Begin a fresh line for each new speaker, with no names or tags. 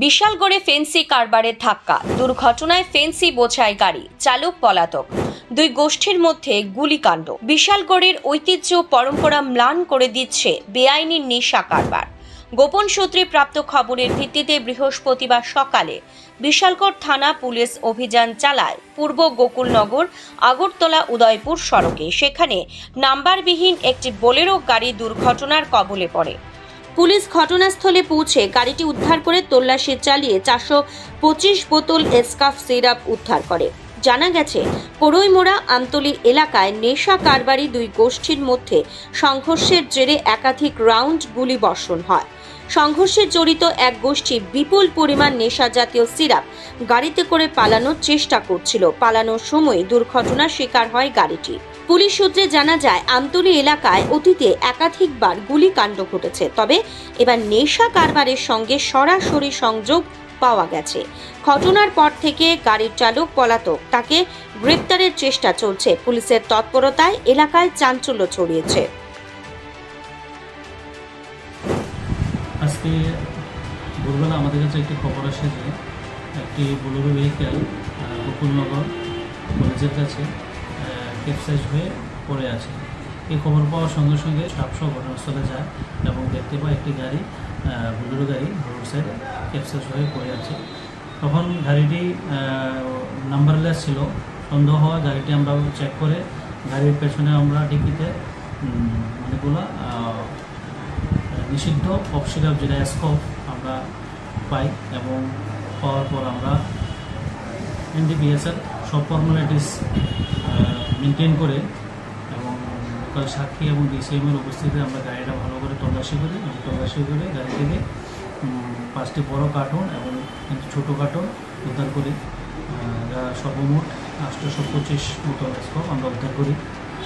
বিশালগড়ে fancy কারবারের ধাক্কা, দুর্ঘটনায় fancy বোঝাই গাড়ি, চালক পলাতক। দুই গোষ্ঠীর মধ্যে গুলিকাণ্ড। বিশালগড়ের ঐতিহ্য পরম্পরা ম্লান করে দিচ্ছে বেআইনি নেশা কারবার। গোপন সূত্রে প্রাপ্ত খবরের ভিত্তিতে বৃহস্পতিবার সকালে বিশালগড় থানা পুলিশ অভিযান চালায় পূর্ব গোকুলনগর আগরতলা উদয়পুর সড়কে। সেখানে নাম্বারবিহীন একটি বোলেরো গাড়ি দুর্ঘটনার কবলে পড়ে। পুলিশ ঘটনাস্থলে পৌঁছে গাড়িটি উদ্ধার করে তল্লাশি চালিয়ে 425 বোতল এসকাফ সিরাপ উদ্ধার করে। জানা গেছে, করইমোড়া আমতলী এলাকায় নেশা কারবারি দুই গোষ্ঠীর মধ্যে সংঘর্ষের জেরে একাধিক রাউন্ড গুলি বর্ষণ হয়। সংঘর্ষে জড়িত এক গোষ্ঠী বিপুল পরিমাণ নেশা জাতীয় সিরাপ গাড়িতে করে পালানোর চেষ্টা করছিল। পালানোর সময় দুর্ঘটনার শিকার হয় গাড়িটি। পুলিশ সূত্রে জানা যায়, আমতলী এলাকায় অতীতে একাধিকবার গুলিকাণ্ড ঘটেছে, তবে এবার নেশা কারবারের সঙ্গে সরাসরি সংযোগ পাওয়া গেছে। ঘটনার পর থেকে গাড়ির চালক পলাতক, তাকে গ্রেপ্তারের চেষ্টা চলছে। পুলিশের তৎপরতায় এলাকায় চাঞ্চল্য ছড়িয়েছে।
আজকে ভোরবেলা আমাদের কাছে একটি খবর আসে যে একটি বোলেরো ভেহিক্যাল গোকুলনগর কলেজের কাছে ক্যাপসাইজ হয়ে পড়ে আছে। এই খবর পাওয়ার সঙ্গে সঙ্গে সাপসহ ঘটনাস্থলে যায় এবং দেখতে পায় একটি গাড়ি, বোলেরো গাড়ি রোড সাইডে ক্যাপসাইজ হয়ে পড়ে আছে। তখন গাড়িটি নাম্বারলেস ছিল। সন্দেহ হওয়া গাড়িটি আমরা চেক করে গাড়ির পেছনে আমরা ডিকিতে অনেকগুলো নিষিদ্ধ কফ সিরাপ, যেটা এসকফ, আমরা পাই এবং পাওয়ার পর আমরা এনডিপিএসের সব ফর্মালিটিস মেনটেন করে এবং লোকাল সাক্ষী এবং ডিসিএমের উপস্থিতিতে আমরা গাড়িটা ভালো করে তল্লাশি করি এবং তল্লাশি করে গাড়ি থেকে 5টি বড় কার্টন এবং ছোটো কার্টন উদ্ধার করি। যা সর্বমোট 825 বোতল এসকফ আমরা উদ্ধার করি।